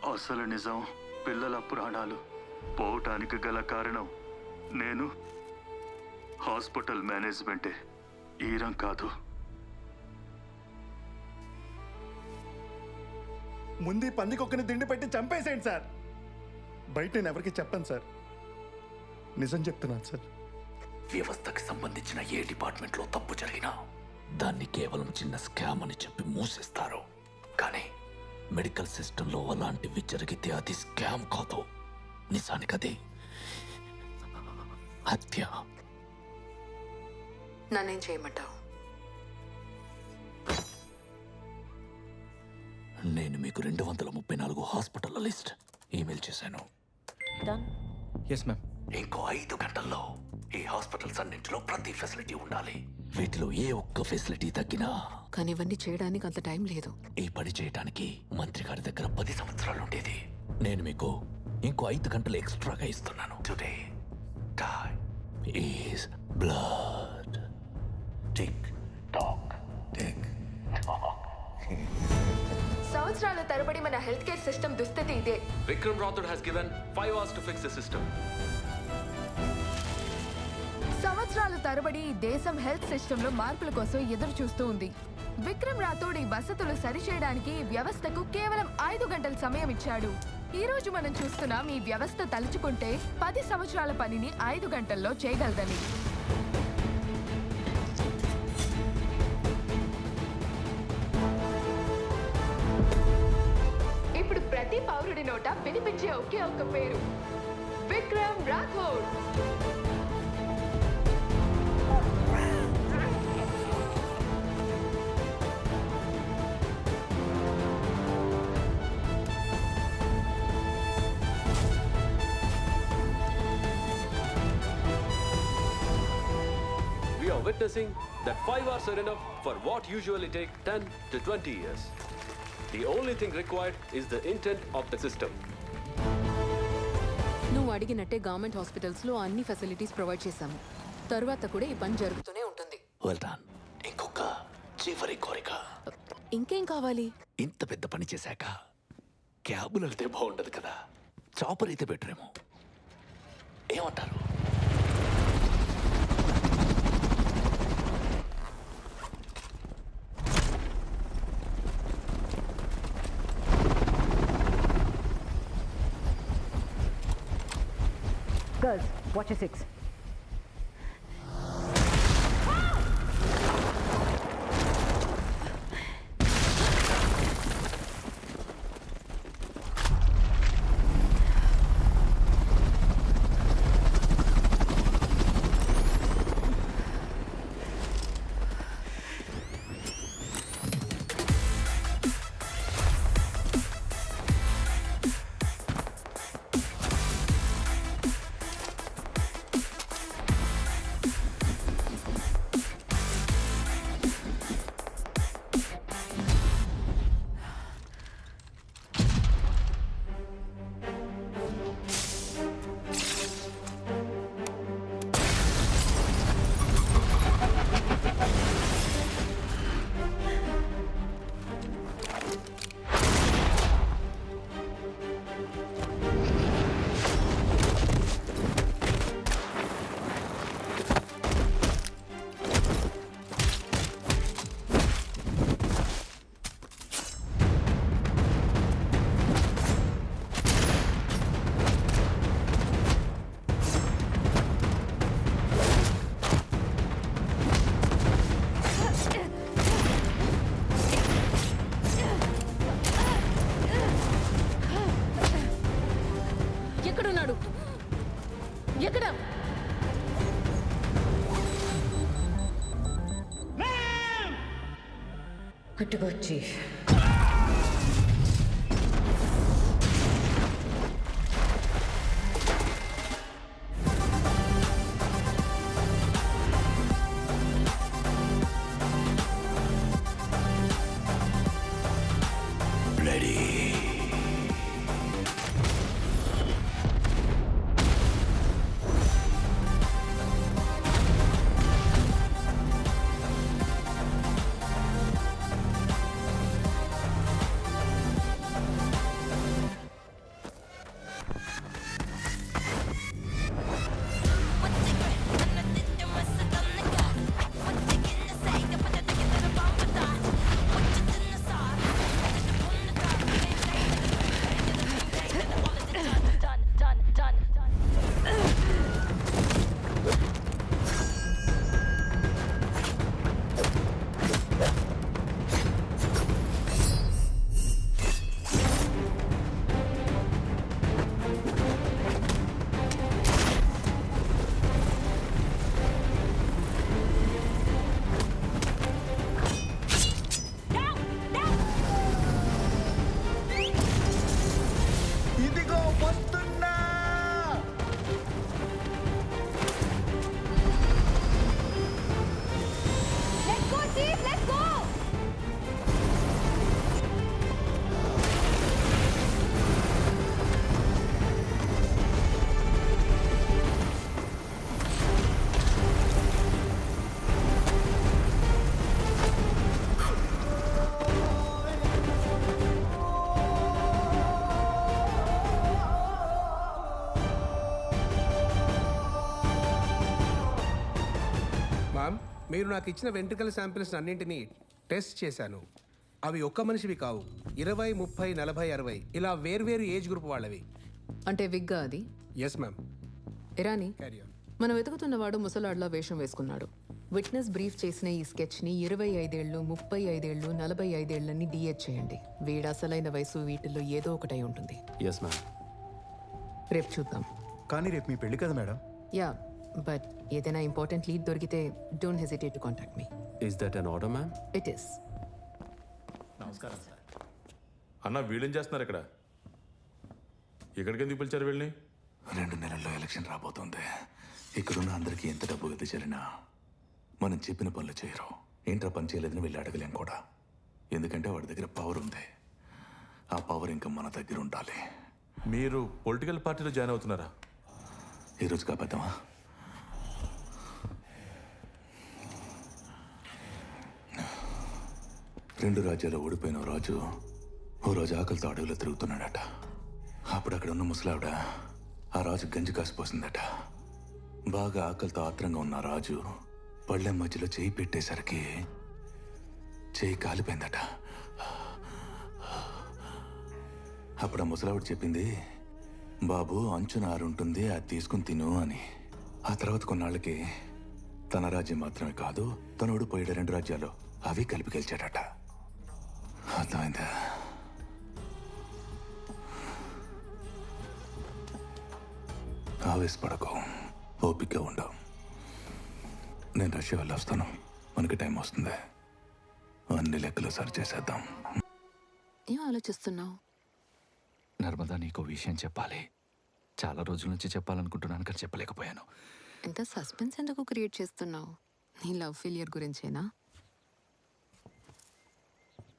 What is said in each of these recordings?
అసలు నిజం పిల్లల ప్రాణాలు పోవటానికి గల కారణం నేను హాస్పిటల్ మేనేజ్మెంటే, ఈరం కాదు. ముందు పందికొక్కని దిండి పెట్టి చంపేసేయండి సార్. బయట నేను ఎవరికి చెప్పాను సార్, నిజం చెప్తున్నాను సార్. వ్యవస్థకి సంబంధించిన ఏ డిపార్ట్మెంట్లో తప్పు జరిగినా దాన్ని కేవలం చిన్న స్కామ్ అని చెప్పి మూసేస్తారు. కానీ మెడికల్ సిస్టంలో అలాంటివి జరిగితే అది స్కామ్ కాదు, నిజానికి అది హత్య. నన్నేం చేయమంటావు? నేను మీకు 234 హాస్పిటల్ లిస్ట్ ఈమెయిల్ చేశాను. Yes ma'am. ఇంకో 5 గంటల్లో ఈ హాస్పిటల్స్ అన్నింటిలో ప్రతి ఫెసిలిటీ ఉండాలి. వీటిలో ఏ ఒక్క ఫెసిలిటీ తగ్గినా. కానీ ఇవన్నీ చేయడానికి అంత టైం లేదు. ఈ పని చేయడానికి మంత్రి గారి దగ్గర 10 సంవత్సరాలు ఉండేది. నేను మీకు ఇంకో 5 గంటలు ఎక్స్ట్రాగా ఇస్తున్నాను. Today time is blood. Tick tock tick talk. సంవత్సరాల తరబడి మన హెల్త్ కేర్ సిస్టమ్ దుస్థితి ఇదే. Vikram Rathod has given 5 hours to fix the system. సంవత్సరాల తరబడి ఈ దేశం హెల్త్ సిస్టమ్ లో మార్పుల కోసం ఎదురు చూస్తూ ఉంది. విక్రమ్ రాథోడ్ ఈ వసతులు సరిచేయడానికి వ్యవస్థకు కేవలం 5 గంటల సమయం ఇచ్చాడు. ఈ రోజు మనం చూస్తున్నాం ఈ వ్యవస్థ తలుచుకుంటే 10 సంవత్సరాల పనిని 5 గంటల్లో చేయగలదని. ఇప్పుడు ప్రతి పౌరుడి నోట వినిపించే ఒకే ఒక్క పేరు, Vikram Rathod. We are witnessing that 5 hours are enough for what usually take 10 to 20 years. The only thing required is the intent of the system. నువ్వు అడిగినట్టే గవర్నమెంట్ హాస్పిటల్స్ లో అన్ని ఫెసిలిటీస్ ప్రొవైడ్ చేశాము. తరువాత కూడా ఈ పని జరుగుతూనే ఉంటుంది. Well done. ఇంకొక చివరి కోరిక. ఇంకేం కావాలి? ఇంత పెద్ద పని చేశాక క్యాబులు వెళ్తే బాగుండదు కదా, చాపర్ అయితే బెటరేమో. ఏమంటారు? Girls, watch your 6. ఎక్కడున్నాడు? ఎక్కడ? Good to go, Chief. మీరు నాకు ఇచ్చిన వెంట్రుకల శాంపిల్స్ అన్నింటినీ టెస్ట్ చేశాను. అవి ఒక్క మనిషివి కావు. 20, 30, 40, 60 ఇలా వేర్వేరు ఏజ్ గ్రూప్ వాళ్ళవి. అంటే విగ్గా అది? Yes ma'am. Irani, carry on. మనం వెతుకుతున్నవాడు ముసలాడ్లా వేషం వేసుకున్నాడు. విట్నెస్ బ్రీఫ్ చేసిన ఈ స్కెచ్ని 25 ఏళ్ళు, 35 ఏళ్ళు, 45 ఏళ్ళని డిఎచ్ చేయండి. వీడు అసలైన వయసు వీటిల్లో ఏదో ఒకటై ఉంటుంది. Yes ma'am. రేపు చూద్దాం. కానీ రేపు మీ పెళ్లి కదా మేడం? యా, బట్ ఏదైనా ఇంపార్టెంట్ లీడ్ దొరికితే don't hesitate to contact me. Is that an order ma'am? It is. అన్న వీళ్ళేం చేస్తున్నారు ఇక్కడ? ఇక్కడికి ఎందుకు పిలిచారు వీళ్ళని? 2 నెలల్లో ఎలక్షన్ రాబోతుంది. ఇక్కడున్న అందరికీ ఎంత డబ్బు గతి చేరినా మనం చెప్పిన పనులు చేయరు. ఏంట్రా పని చేయలేదని వెళ్ళి అడగలేం కూడా. ఎందుకంటే వాడి దగ్గర పవర్ ఉంది. ఆ పవర్ ఇంకా మన దగ్గర ఉండాలి. మీరు పొలిటికల్ పార్టీలో జాయిన్ అవుతున్నారా? ఈరోజు కాపేద్దామా? రెండు రాజ్యాల్లో ఓడిపోయిన రాజు ఓ రోజు ఆకలితో అడవిలో తిరుగుతున్నాడట. అప్పుడు అక్కడ ఉన్న ముసలావిడ ఆ రాజు గంజి కాసిపోసిందట. బాగా ఆకలితో ఆత్రంగా ఉన్న రాజు పళ్ళెం మధ్యలో చేయి పెట్టేసరికి చేయి కాలిపోయిందట. అప్పుడు ఆ ముసలావిడ చెప్పింది, బాబు అంచున ఆరుంటుంది, అది తీసుకుని తిను అని. ఆ తర్వాత కొన్నాళ్ళకి తన రాజ్యం మాత్రమే కాదు, తను ఓడిపోయాడు 2 రాజ్యాలు అవి కలిపి గెలిచాడట. అర్థమైందా? ఆవేశపడకు, ఓపిక ఉండవు. నేను రష్యా వెళ్ళి వస్తాను. మనకి టైం వస్తుంది. అన్ని లెక్కలు సరి చేసేద్దాం. ఏం ఆలోచిస్తున్నావు? నర్మదా, నీకు విషయం చెప్పాలి. చాలా రోజుల నుంచి చెప్పాలనుకుంటున్నాను కానీ చెప్పలేకపోయాను. ఎంత సస్పెన్స్ ఎందుకు క్రియేట్ చేస్తున్నావు? నీ లవ్ ఫెయిలియర్ గురించేనా?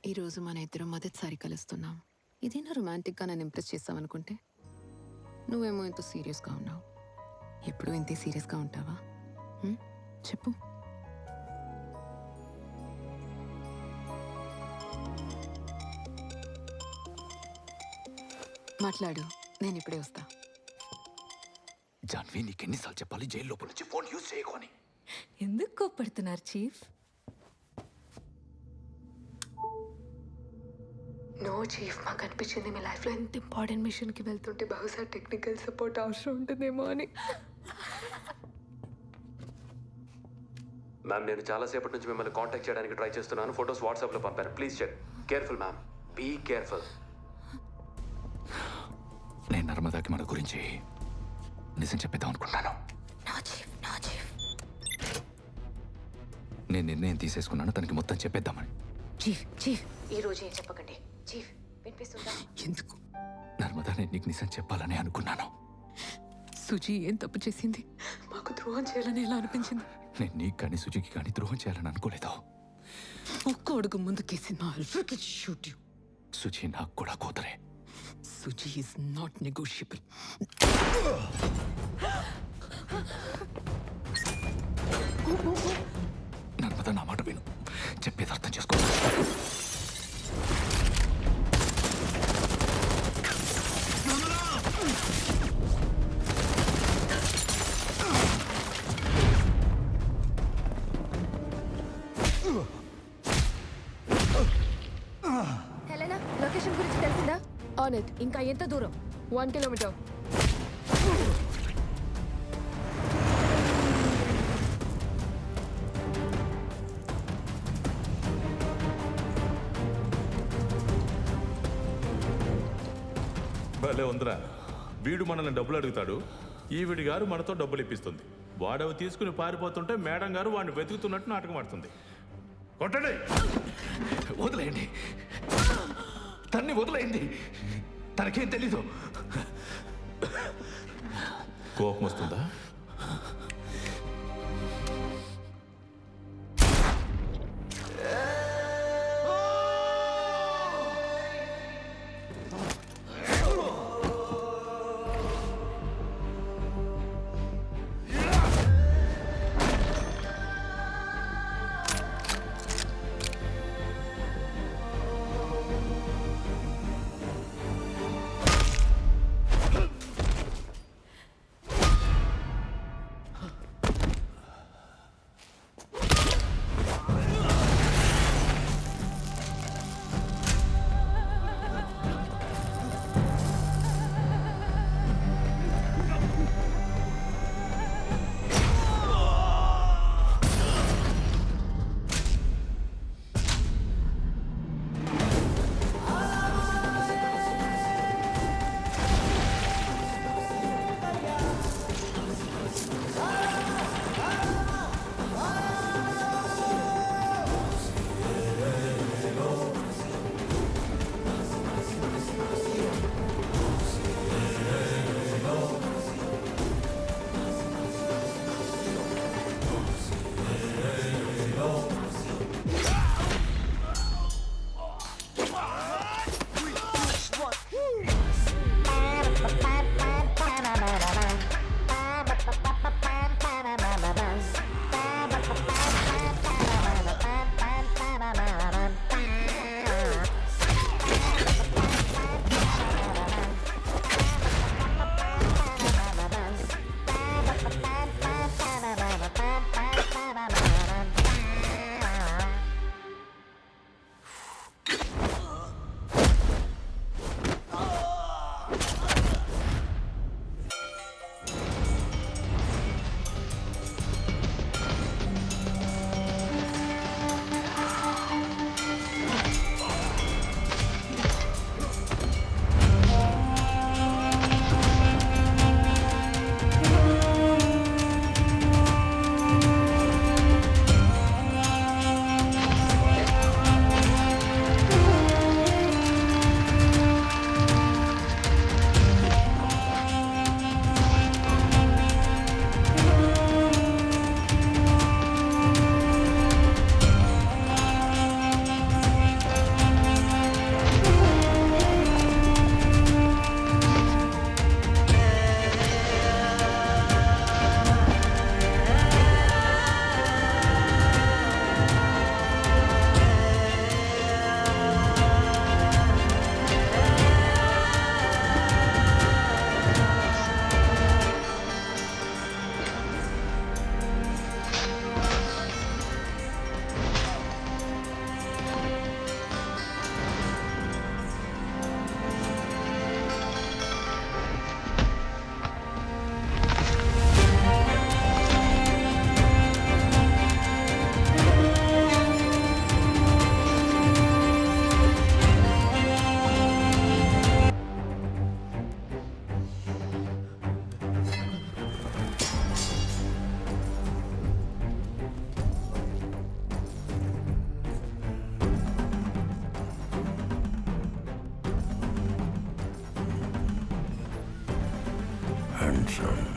ఈరోజు మన ఇద్దరం మొదటిసారి కలుస్తున్నాం. ఇదేనా రొమాంటిక్గా నన్ను ఇంప్రెస్ చేస్తావనుకుంటే? నువ్వేమో ఎంతో సీరియస్గా ఉన్నావు. ఎప్పుడు ఇంతే సీరియస్గా ఉంటావా? చెప్పు. మాట్లాడు, నేను ఇప్పుడే వస్తా. జాన్వి, నీకెన్నిసార్లు చెప్పాలి జైలు లోపల నుంచి ఫోన్ యూజ్ చేయకొని? ఎందుకు కోప్పడుతున్నారు చీఫ్? నో చీఫ్, మాకు అనిపించింది మీ లైఫ్లో ఎంత ఇంపార్టెంట్ మిషన్కి వెళ్తుంటే బహుశా టెక్నికల్ సపోర్ట్ అవసరం ఉంటుందేమో అని. మ్యామ్, నేను చాలాసేపటి నుంచి మిమ్మల్ని కాంటాక్ట్ చేయడానికి ట్రై చేస్తున్నాను. ఫొటోస్ వాట్సాప్లో పంపాను. Please check. Careful ma'am, be careful. నేను నర్మదాకి మన గురించి నిజం చెప్పేద్దాం అనుకుంటాను. నేను నిర్ణయం తీసేసుకున్నాను, తనకి మొత్తం చెప్పేద్దామని. చీఫ్ చీఫ్ ఈ రోజు ఏం చెప్పకండి చీఫ్. వినిపిస్తుందా? ఎందుకు? నర్మదా, నేను నీకు నిజం చెప్పాలని అనుకున్నాను. సుజీ ఏం తప్పు చేసింది? మాకు ద్రోహం చేయాలని ఎలా అనిపించింది? నేను నీకు కానీ సుజీకి కానీ ద్రోహం చేయాలని అనుకోలేదు. ఒక్క అడుగు ముందుకేసింది. సుజీ నాకు కూడా కూతురే. Suji is not negotiable. Narmada, నా మాట విను. చెప్పేది అర్థం చేసుకో. హెలెనా, లొకేషన్ గురించి తెలిసిందా? On it. ఇంకా ఎంత దూరం? 1 కిలోమీటర్. భలే ఉందిరా. వీడు మనల్ని డబ్బులు అడుగుతాడు, ఈవిడి గారు మనతో డబ్బులు ఇప్పిస్తుంది. వాడవి తీసుకుని పారిపోతుంటే మేడం గారు వాడిని వెతుకుతున్నట్టు నాటకం ఆడుతుంది. కొట్టండి. వదిలేయండి, తన్ని వదిలేయండి. తనకేం తెలీదు. కోపం వస్తుందా? అటెన్షన్.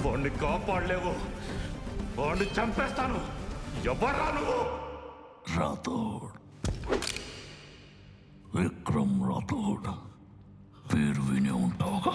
వాడిని కాపాడలేవు, వాడిని చంపేస్తాను. ఎవరా నువ్వు? రాథోడ్, విక్రమ్ రాథోడ్ పేరు వినే ఉంటావుగా.